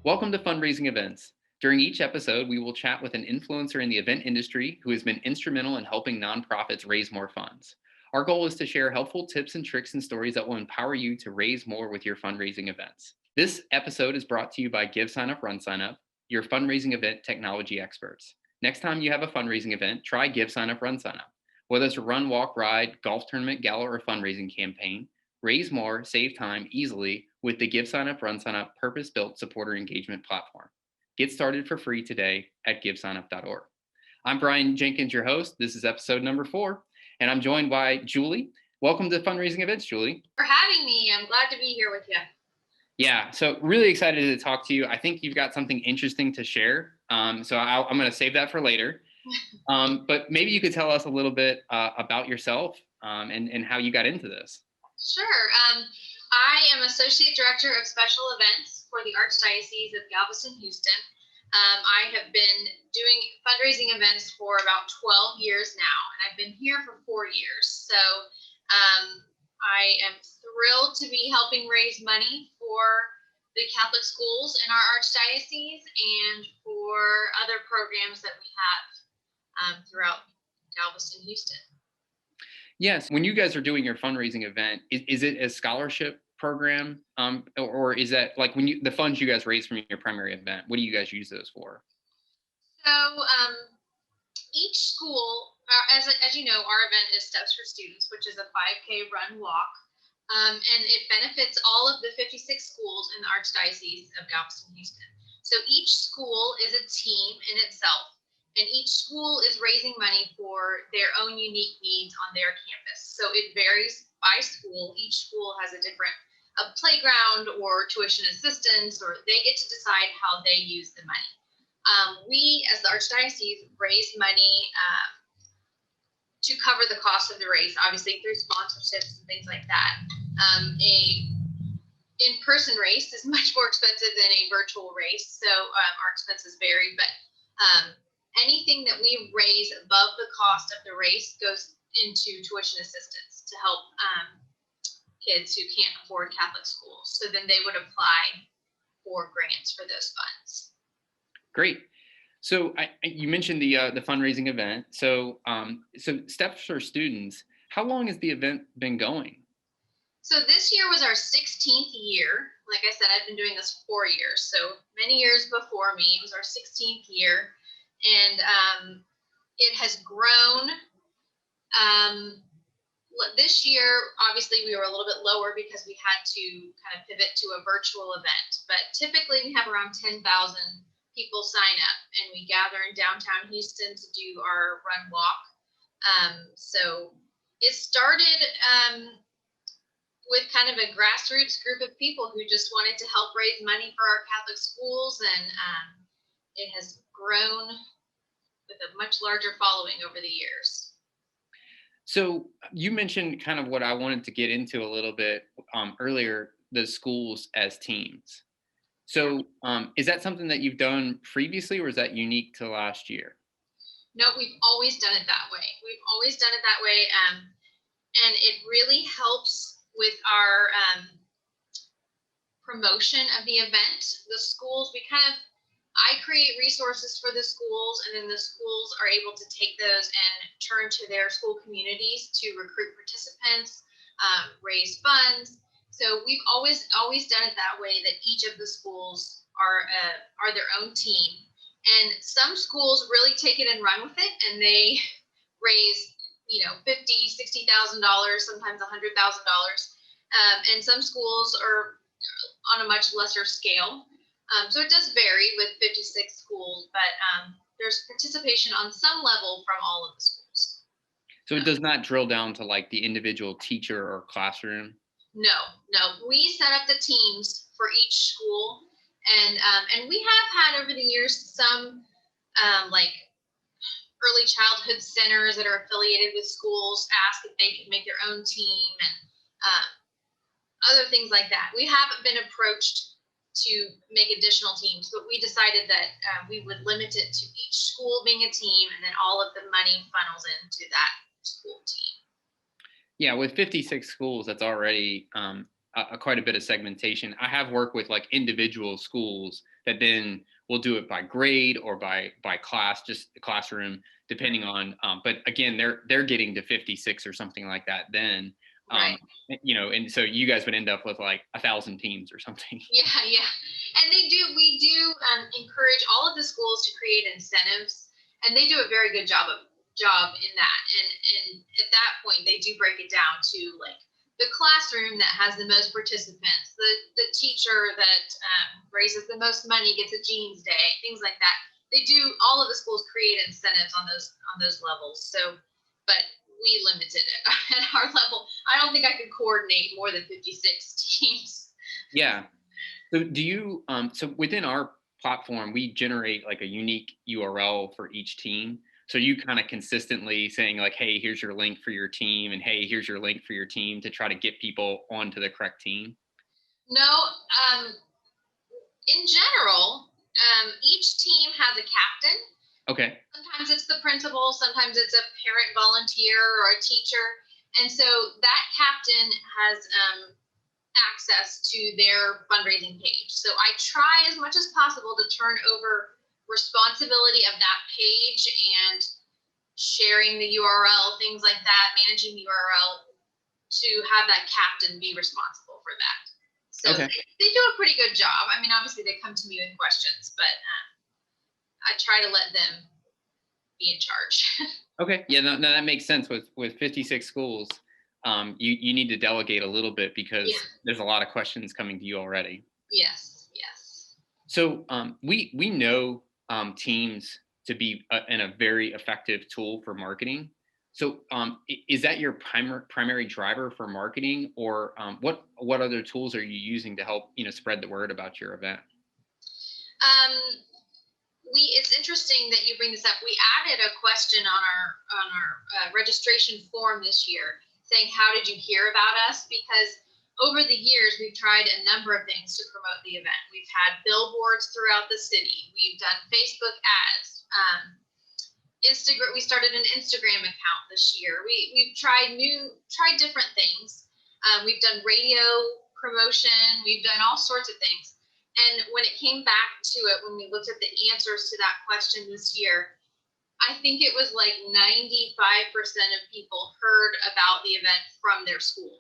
Welcome to Fundraising Events. During each episode, we will chat with an influencer in the event industry who has been instrumental in helping nonprofits raise more funds. Our goal is to share helpful tips and tricks and stories that will empower you to raise more with your fundraising events. This episode is brought to you by GiveSignup, RunSignup, your fundraising event technology experts. Next time you have a fundraising event, try GiveSignup, RunSignup. Whether it's a run, walk, ride, golf tournament, gala, or fundraising campaign, raise more, save time easily with the GiveSignup, RunSignup purpose-built supporter engagement platform. Get started for free today at givesignup.org. I'm Brian Jenkins, your host. This is episode number 4, and I'm joined by Julie. Welcome to Fundraising Events, Julie. For having me. I'm glad to be here with you. Yeah, so really excited to talk to you. I think you've got something interesting to share. I'm going to save that for later. But maybe you could tell us a little bit about yourself and how you got into this. Sure. I am Associate Director of Special Events for the Archdiocese of Galveston, Houston. I have been doing fundraising events for about 12 years now, and I've been here for 4 years. So I am thrilled to be helping raise money for the Catholic schools in our Archdiocese and for other programs that we have throughout Galveston, Houston. Yes, when you guys are doing your fundraising event, is it a scholarship program, or is that like when the funds you guys raise from your primary event? What do you guys use those for? So each school, as you know, our event is Steps for Students, which is a 5K run walk, and it benefits all of the 56 schools in the Archdiocese of Galveston, Houston. So each school is a team in itself. And each school is raising money for their own unique needs on their campus. So it varies by school. Each school has a different playground or tuition assistance, or they get to decide how they use the money. We, as the Archdiocese, raise money to cover the cost of the race, obviously through sponsorships and things like that. A in-person race is much more expensive than a virtual race, so our expenses vary, but anything that we raise above the cost of the race goes into tuition assistance to help kids who can't afford Catholic schools. So then they would apply for grants for those funds. Great. So you mentioned the fundraising event. So Steps for Students, how long has the event been going? So this year was our 16th year. Like I said, I've been doing this 4 years. So many years before me, it was our 16th year. And it has grown. This year, obviously, we were a little bit lower because we had to kind of pivot to a virtual event. But typically, we have around 10,000 people sign up, and we gather in downtown Houston to do our run walk. So it started with kind of a grassroots group of people who just wanted to help raise money for our Catholic schools, and it has grown with a much larger following over the years. So you mentioned kind of what I wanted to get into a little bit earlier, the schools as teams. So is that something that you've done previously, or is that unique to last year? No, we've always done it that way. We've always done it that way. And it really helps with our promotion of the event. The schools, I create resources for the schools, and then the schools are able to take those and turn to their school communities to recruit participants, raise funds. So we've always done it that way, that each of the schools are their own team. And some schools really take it and run with it, and they raise, $50,000, $60,000, sometimes $100,000. And some schools are on a much lesser scale. So it does vary with 56 schools, but there's participation on some level from all of the schools. So it does not drill down to like the individual teacher or classroom? No. We set up the teams for each school, and we have had over the years some like early childhood centers that are affiliated with schools ask if they could make their own team, and other things like that. We haven't been approached to make additional teams, but we decided that we would limit it to each school being a team, and then all of the money funnels into that school team. Yeah, with 56 schools, that's already quite a bit of segmentation. I have worked with like individual schools that then will do it by grade or by class, just the classroom, depending on. But again, they're getting to 56 or something like that. Then, um, Right. and so you guys would end up with like 1,000 teams or something. Yeah, yeah. And we do encourage all of the schools to create incentives, and they do a very good job in that. And at that point, they do break it down to like the classroom that has the most participants, the teacher that raises the most money gets a jeans day, things like that. They do all of the schools create incentives on those levels. So, but we limited it at our level. I don't think I could coordinate more than 56 teams. Yeah. So do you so within our platform, we generate like a unique URL for each team. So you kind of consistently saying like, hey, here's your link for your team, and hey, here's your link for your team to try to get people onto the correct team. No, in general, each team has a captain. Okay. Sometimes it's the principal, sometimes it's a parent volunteer or a teacher. And so that captain has access to their fundraising page. So I try as much as possible to turn over responsibility of that page and sharing the URL, things like that, managing the URL to have that captain be responsible for that. So Okay. they do a pretty good job. I mean, obviously they come to me with questions, but I try to let them be in charge. Okay. Yeah, no, that makes sense. With 56 schools, you need to delegate a little bit Yeah. because there's a lot of questions coming to you already. Yes. Yes. So we know teams to be a very effective tool for marketing. So is that your primary driver for marketing, or what other tools are you using to help spread the word about your event? Um, it's interesting that you bring this up. We added a question on our registration form this year saying, how did you hear about us? Because over the years, we've tried a number of things to promote the event. We've had billboards throughout the city. We've done Facebook ads. Instagram. We started an Instagram account this year. We've tried different things. We've done radio promotion. We've done all sorts of things. And when it came back to it, when we looked at the answers to that question this year, I think it was like 95% of people heard about the event from their school.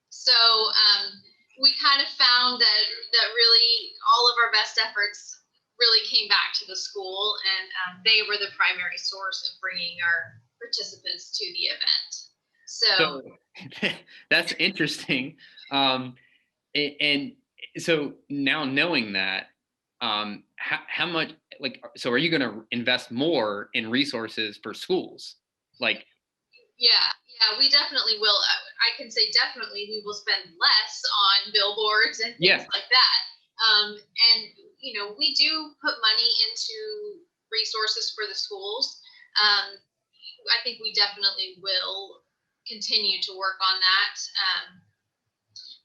So we kind of found that really all of our best efforts really came back to the school, and they were the primary source of bringing our participants to the event. So So that's interesting. And so now knowing that, how much so are you going to invest more in resources for schools? Like, yeah, we definitely will. I can say definitely we will spend less on billboards and things yeah, like that. And we do put money into resources for the schools. I think we definitely will continue to work on that.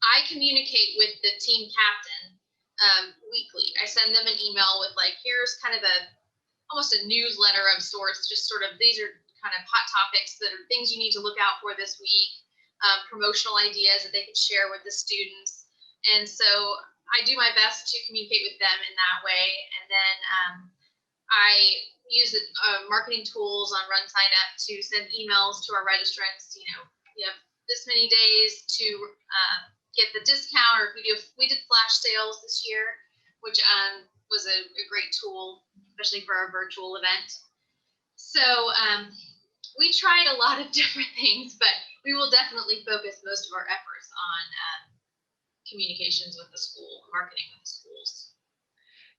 I communicate with the team captain weekly. I send them an email with like, here's kind of almost a newsletter of sorts, just sort of these are kind of hot topics that are things you need to look out for this week, promotional ideas that they can share with the students. And so I do my best to communicate with them in that way. And then I use the marketing tools on Run Sign Up to send emails to our registrants. You have this many days to get the discount, or we did flash sales this year, which was a great tool, especially for our virtual event. So we tried a lot of different things, but we will definitely focus most of our efforts on communications with the school, marketing with the schools.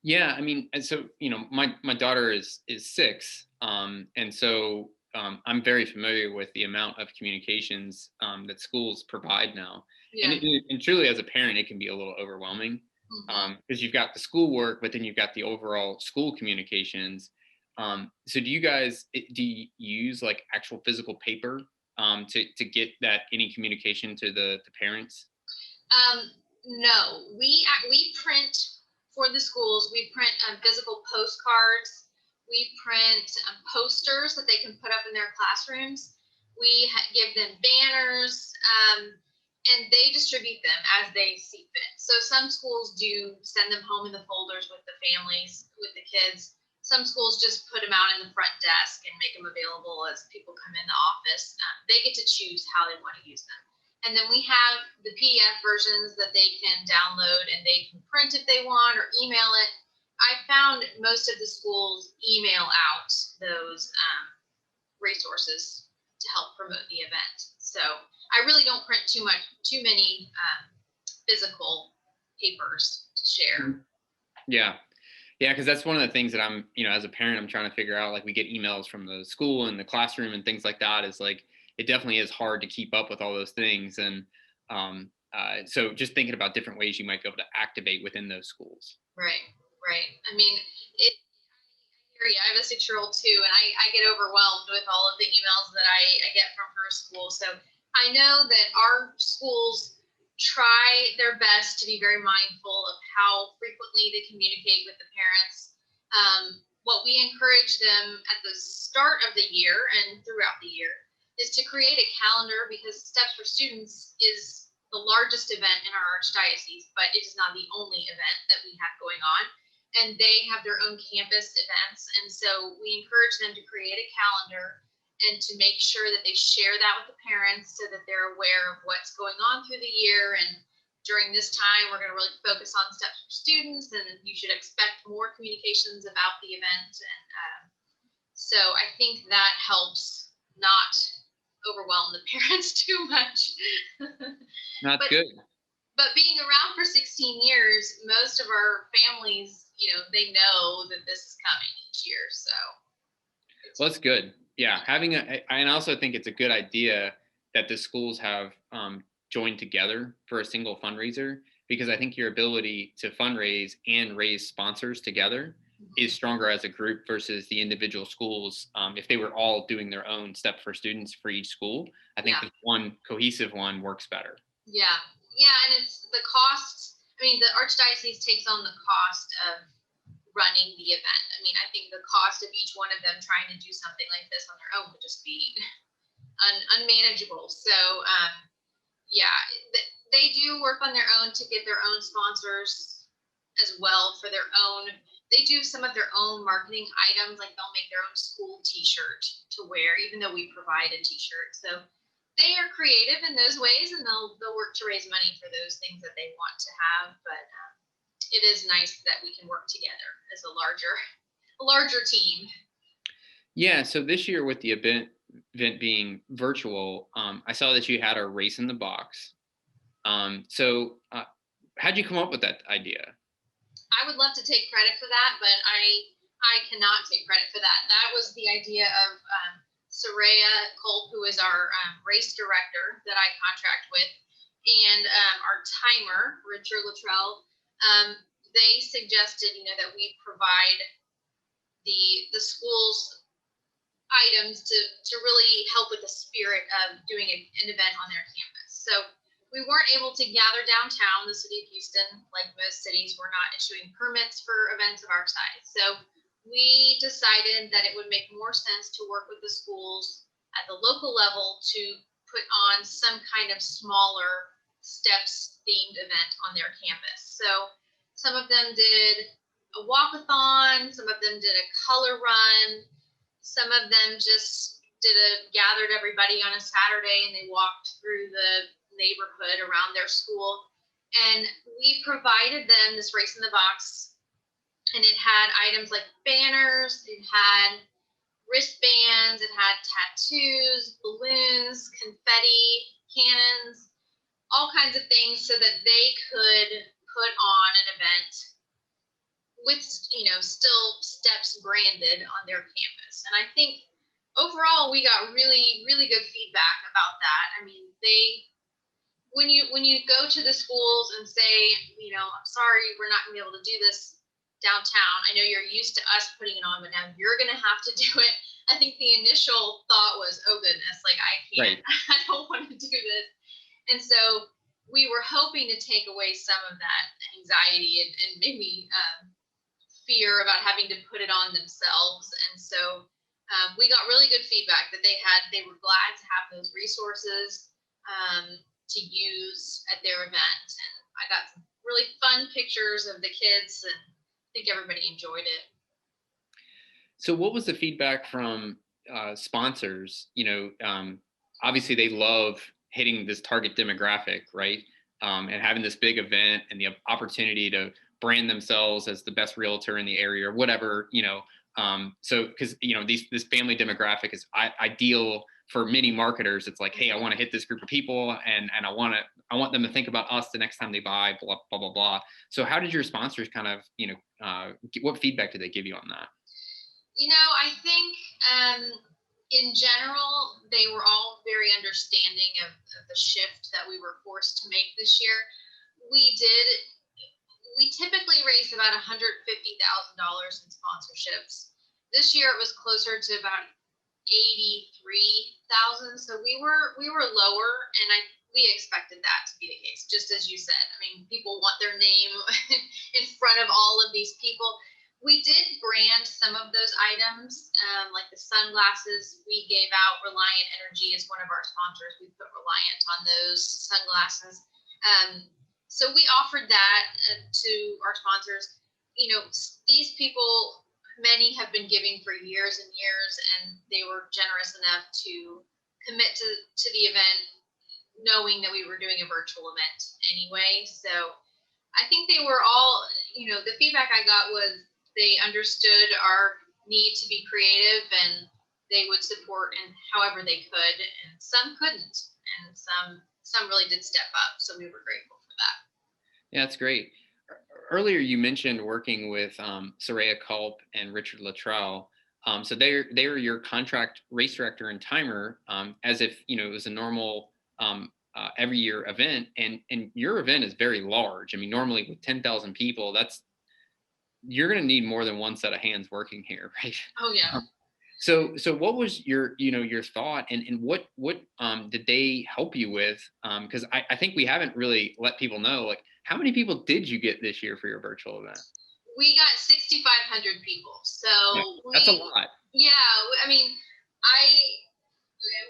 yeah. I mean, and so my daughter is 6, and so I'm very familiar with the amount of communications that schools provide now. Yeah. And truly, as a parent, it can be a little overwhelming because you've got the schoolwork, but then you've got the overall school communications. So do you use like actual physical paper to get that any communication to the parents? No, we print for the schools. We print physical postcards. We print posters that they can put up in their classrooms. We give them banners, and they distribute them as they see fit. So some schools do send them home in the folders with the families, with the kids. Some schools just put them out in the front desk and make them available as people come in the office. They get to choose how they want to use them. And then we have the PDF versions that they can download and they can print if they want or email it. I found most of the schools email out those resources to help promote the event. So I really don't print too many physical papers to share. Yeah. Yeah, because that's one of the things that I'm, as a parent, I'm trying to figure out. Like, we get emails from the school and the classroom and things like that. Is like, it definitely is hard to keep up with all those things. And so just thinking about different ways you might be able to activate within those schools. Right, right. I mean, I have a 6-year-old too, and I get overwhelmed with all of the emails that I get from her school. So I know that our schools try their best to be very mindful of how frequently they communicate with the parents. What we encourage them at the start of the year and throughout the year is to create a calendar, because Steps for Students is the largest event in our archdiocese, but it is not the only event that we have going on. And they have their own campus events. And so we encourage them to create a calendar and to make sure that they share that with the parents so that they're aware of what's going on through the year. And during this time, we're going to really focus on Steps for Students, and you should expect more communications about the event. And so I think that helps not overwhelm the parents too much. That's good. But being around for 16 years, most of our families, they know that this is coming each year. So well, that's good. Yeah, and I also think it's a good idea that the schools have joined together for a single fundraiser, because I think your ability to fundraise and raise sponsors together is stronger as a group versus the individual schools. If they were all doing their own Step for Students for each school, I think the one cohesive one works better. Yeah, and it's the cost. I mean, the archdiocese takes on the cost of running the event. I mean, I think the cost of each one of them trying to do something like this on their own would just be unmanageable. So, they do work on their own to get their own sponsors as well for their own. They do some of their own marketing items, like they'll make their own school T-shirt to wear, even though we provide a T-shirt. So they are creative in those ways, and they'll work to raise money for those things that they want to have. But it is nice that we can work together as a larger team. Yeah. So this year, with the event being virtual, I saw that you had a race in the box. So how'd you come up with that idea? I would love to take credit for that, but I cannot take credit for that. That was the idea of Soraya Culp, who is our race director that I contract with, and our timer, Richard Luttrell. They suggested, that we provide the school's items to really help with the spirit of doing an event on their campus. So we weren't able to gather downtown, the city of Houston. Like most cities, we're not issuing permits for events of our size. So we decided that it would make more sense to work with the schools at the local level to put on some kind of smaller Steps themed event on their campus. So some of them did a walkathon, some of them did a color run, some of them just gathered everybody on a Saturday and they walked through the neighborhood around their school. And we provided them this race in the box, and it had items like banners, it had wristbands, it had tattoos, balloons, confetti, cannons, all kinds of things so that they could put on an event with, still Steps branded on their campus. And I think overall we got really, really good feedback about that. I mean, when you go to the schools and say, I'm sorry, we're not gonna be able to do this downtown. I know you're used to us putting it on, but now you're gonna have to do it. I think the initial thought was, oh goodness, like I can't, right. I don't want to do this. And so we were hoping to take away some of that anxiety and maybe fear about having to put it on themselves. And so we got really good feedback that they were glad to have those resources. to use at their event. And I got some really fun pictures of the kids, and I think everybody enjoyed it. So what was the feedback from sponsors? Obviously they love hitting this target demographic, right? And having this big event and the opportunity to brand themselves as the best realtor in the area or whatever, so because this family demographic is ideal for many marketers. It's like, hey, I want to hit this group of people, and I want them to think about us the next time they buy, blah blah blah blah. So how did your sponsors kind of what feedback did they give you on that? I think in general, they were all very understanding of the shift that we were forced to make this year. We did, we typically raise about $150,000 in sponsorships. This year it was closer to about 83,000. So we were lower, and we expected that to be the case, just as you said. I mean, people want their name in front of all of these people. We did brand some of those items, like the sunglasses we gave out. Reliant Energy is one of our sponsors. We put Reliant on those sunglasses. So we offered that to our sponsors. These people, many have been giving for years and years, and they were generous enough to commit to the event, knowing that we were doing a virtual event anyway. So I think they were all, the feedback I got was they understood our need to be creative, and they would support in however they could, and some couldn't, and some really did step up. So we were grateful for that. Yeah, that's great. Earlier, you mentioned working with Soraya Culp and Richard Luttrell. So they're your contract race director and timer, as if it was a normal every year event, and your event is very large. I mean, normally with 10,000 people, you're going to need more than one set of hands working here, right? Oh yeah. So what was your thought, and what did they help you with? Because I think we haven't really let people know, like, how many people did you get this year for your virtual event? We got 6,500 people. So Yeah, that's a lot. yeah, I mean, I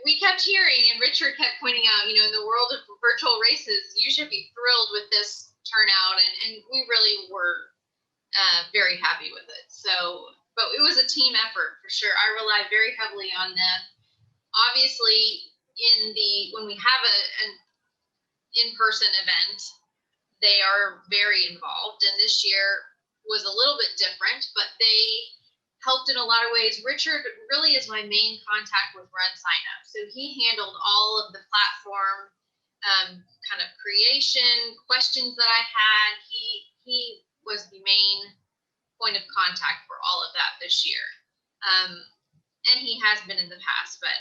we kept hearing, and Richard kept pointing out, in the world of virtual races, you should be thrilled with this turnout, and we really were very happy with it. So, but it was a team effort for sure. I relied very heavily on them. Obviously, when we have an in-person event, they are very involved, and this year was a little bit different, but they helped in a lot of ways. Richard really is my main contact with Run Sign Up, so he handled all of the platform kind of creation questions that I had. He was the main point of contact for all of that this year, and he has been in the past, but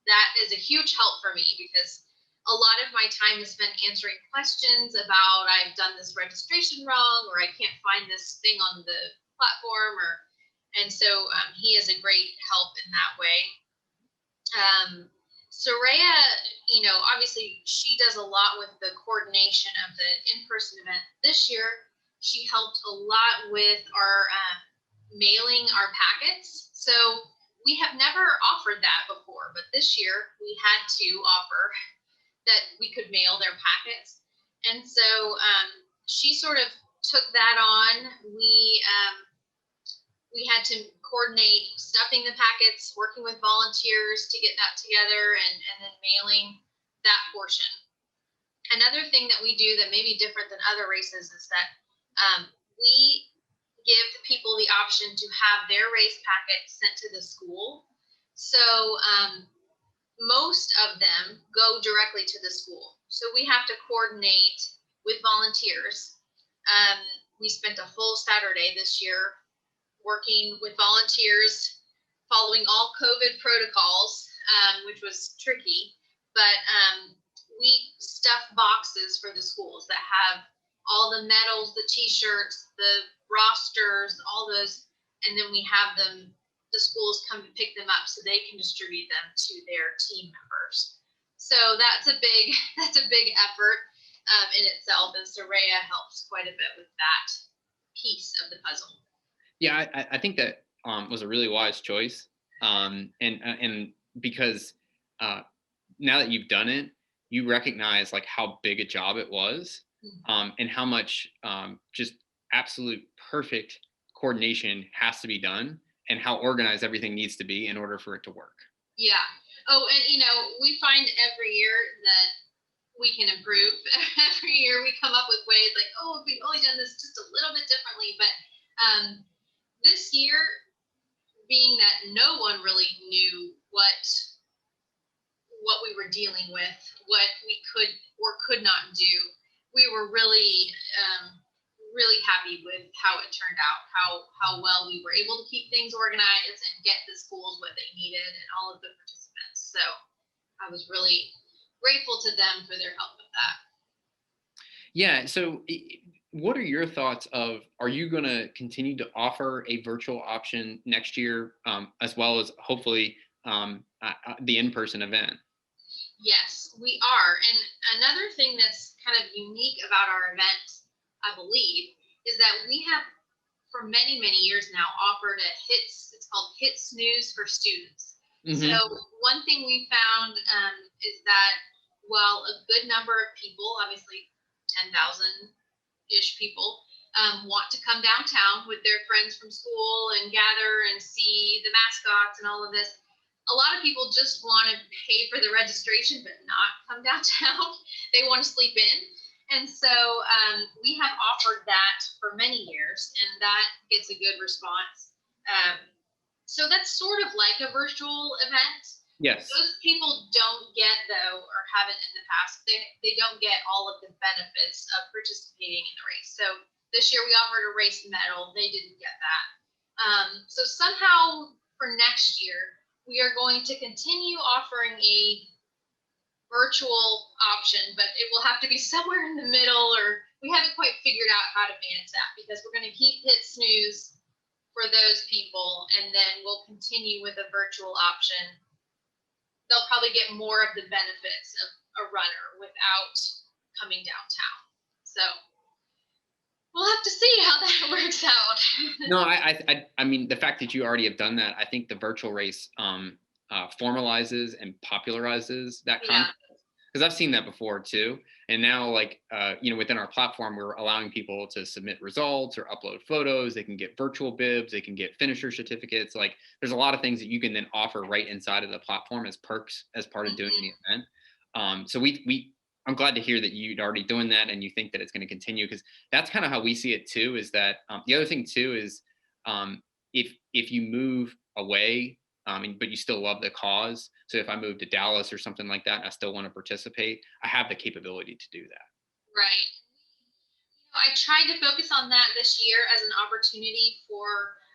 that is a huge help for me, because a lot of my time is spent answering questions about, I've done this registration wrong, or I can't find this thing on the platform, and so he is a great help in that way. Soraya, obviously she does a lot with the coordination of the in-person event. This year, she helped a lot with our mailing our packets. So we have never offered that before, but this year we had to offer that we could mail their packets. And so she sort of took that on. We had to coordinate stuffing the packets, working with volunteers to get that together, and then mailing that portion. Another thing that we do that may be different than other races is that we give the people the option to have their race packet sent to the school. So most of them go directly to the school. So we have to coordinate with volunteers. We spent a whole Saturday this year working with volunteers, following all COVID protocols, which was tricky. But we stuff boxes for the schools that have all the medals, the T-shirts, the rosters, all those, and then we have the schools come to pick them up so they can distribute them to their team members. So that's a big effort in itself, and Soraya helps quite a bit with that piece of the puzzle. Yeah, I think that was a really wise choice, and because now that you've done it, you recognize like how big a job it was, and how much just absolute perfect coordination has to be done, and how organized everything needs to be in order for it to work. Yeah. Oh, and we find every year that we can improve. Every year we come up with ways like, oh, if we only done this just a little bit differently. But this year, being that no one really knew what we were dealing with, what we could or could not do, we were really happy with how it turned out, how well we were able to keep things organized and get the schools what they needed and all of the participants. So I was really grateful to them for their help with that. Yeah. So, what are your thoughts of, are you going to continue to offer a virtual option next year, as well as hopefully the in-person event? Yes, we are. And another thing that's kind of unique about our event, I believe, is that we have for many, many years now offered it's called Hit Snooze for students. So Hmm. one thing we found is that while a good number of people, obviously 10,000-ish people, want to come downtown with their friends from school and gather and see the mascots and all of this, a lot of people just want to pay for the registration but not come downtown. They want to sleep in. And so we have offered that for many years, and that gets a good response. So that's sort of like a virtual event. Yes. Those people don't get, though, or haven't in the past, they don't get all of the benefits of participating in the race. So this year we offered a race medal. They didn't get that. So somehow for next year, we are going to continue offering a virtual option, but it will have to be somewhere in the middle, or we haven't quite figured out how to manage that, because we're going to keep Hit Snooze for those people, and then we'll continue with a virtual option. They'll probably get more of the benefits of a runner without coming downtown. So we'll have to see how that works out. No, I mean, the fact that you already have done that, I think the virtual race formalizes and popularizes that Yeah. concept, because I've seen that before too. And now, like, within our platform, we're allowing people to submit results or upload photos. They can get virtual bibs. They can get finisher certificates. Like, there's a lot of things that you can then offer right inside of the platform as perks as part of doing the event. So I'm glad to hear that you're already doing that and you think that it's going to continue, because that's kind of how we see it too. Is that the other thing too is, if you move away, but you still love the cause. So if I move to Dallas or something like that, and I still want to participate, I have the capability to do that. Right. I tried to focus on that this year as an opportunity for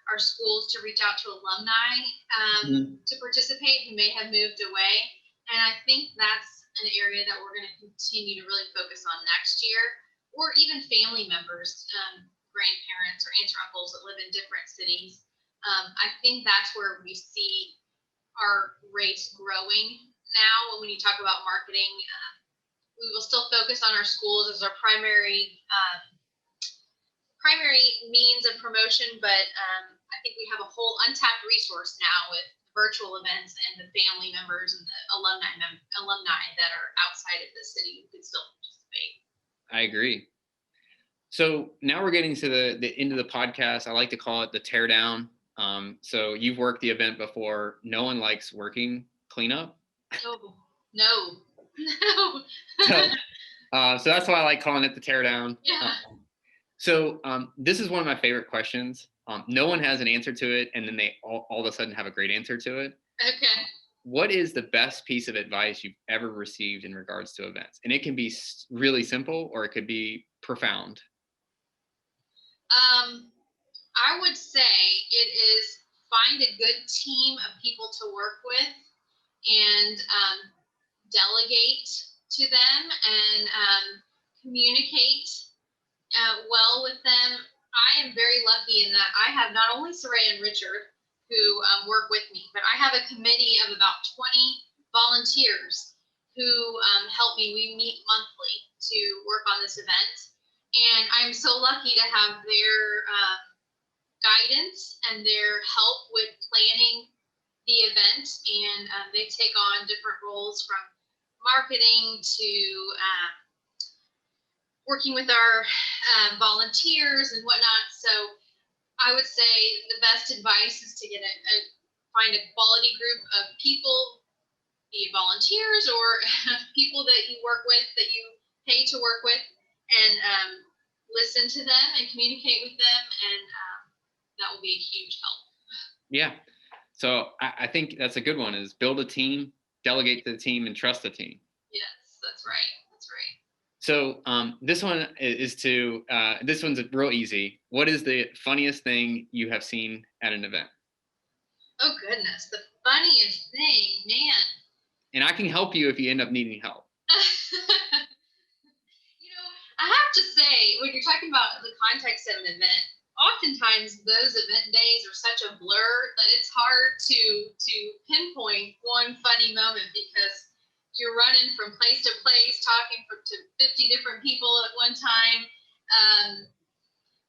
our schools to reach out to alumni to participate who may have moved away. And I think that's an area that we're going to continue to really focus on next year, or even family members, grandparents, or aunts or uncles that live in different cities. I think that's where we see our race growing now. When you talk about marketing, we will still focus on our schools as our primary means of promotion, but I think we have a whole untapped resource now with virtual events and the family members and the alumni that are outside of the city who could still participate. I agree. So now we're getting to the end of the podcast. I like to call it the teardown. So you've worked the event before. No one likes working cleanup. Oh, no. No. So that's why I like calling it the teardown. Yeah. So this is one of my favorite questions. No one has an answer to it, and then they all of a sudden have a great answer to it. Okay. What is the best piece of advice you've ever received in regards to events? And it can be really simple, or it could be profound. I would say it is find a good team of people to work with, and delegate to them, and communicate well with them. I am very lucky in that I have not only Saray and Richard who work with me, but I have a committee of about 20 volunteers who help me. We meet monthly to work on this event. And I'm so lucky to have their guidance and their help with planning the event. And they take on different roles, from marketing to working with our volunteers and whatnot. So I would say the best advice is to find a quality group of people, be it volunteers or people that you work with, that you pay to work with, and listen to them and communicate with them, and that will be a huge help. Yeah. So I think that's a good one, is build a team, delegate to the team, and trust the team. Yes, that's right. That's right. So this one is this one's real easy. What is the funniest thing you have seen at an event? Oh goodness, the funniest thing, man. And I can help you if you end up needing help. I have to say, when you're talking about the context of an event, oftentimes those event days are such a blur that it's hard to pinpoint one funny moment, because you're running from place to place, talking to 50 different people at one time.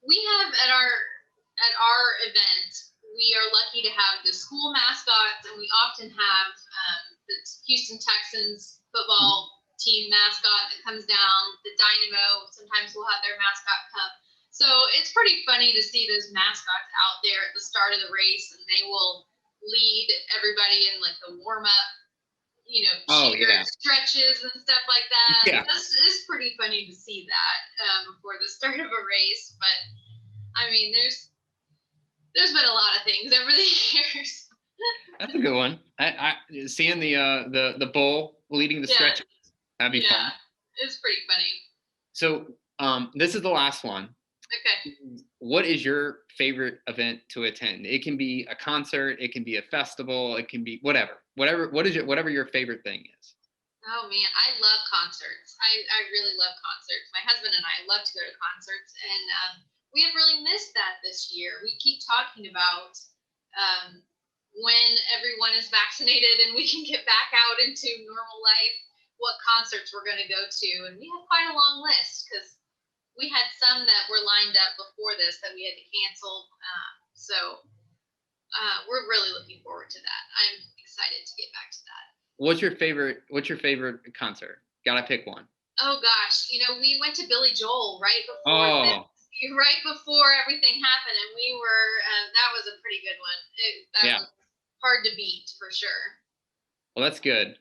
We have at our event, we are lucky to have the school mascots, and we often have the Houston Texans football team mascot that comes down, the Dynamo. Sometimes we'll have their mascot come. So it's pretty funny to see those mascots out there at the start of the race, and they will lead everybody in like the warm up, stretches and stuff like that. Yeah. It's pretty funny to see that before the start of a race. But I mean, there's been a lot of things over the years. That's a good one. I seeing the bull leading the stretches. That'd be fun. It's pretty funny. So this is the last one. Okay. What is your favorite event to attend? It can be a concert, it can be a festival, it can be whatever. Whatever your favorite thing is. Oh man, I love concerts. I really love concerts. My husband and I love to go to concerts, and we have really missed that this year. We keep talking about when everyone is vaccinated and we can get back out into normal life, what concerts we're going to go to. And we have quite a long list, because we had some that were lined up before this that we had to cancel. So we're really looking forward to that. I'm excited to get back to that. What's your favorite concert? Gotta pick one. Oh gosh, we went to Billy Joel right before right before everything happened, and we were that was a pretty good one. That was hard to beat for sure. Well, that's good.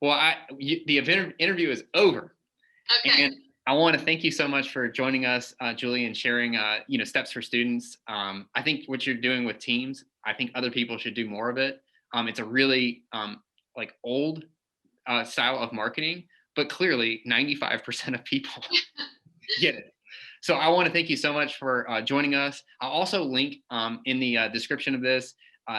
Well, the event interview is over. Okay. And I want to thank you so much for joining us, Julie, and sharing, steps for students. I think what you're doing with teams, I think other people should do more of it. It's a really old style of marketing, but clearly 95% of people get it. So I want to thank you so much for joining us. I'll also link in the description of this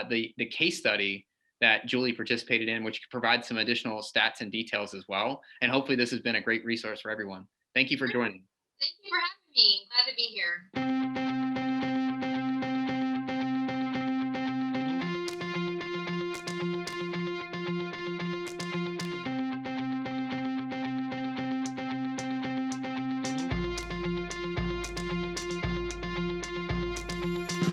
the case study that Julie participated in, which provides some additional stats and details as well. And hopefully this has been a great resource for everyone. Thank you for joining. Thank you for having me. Glad to be here.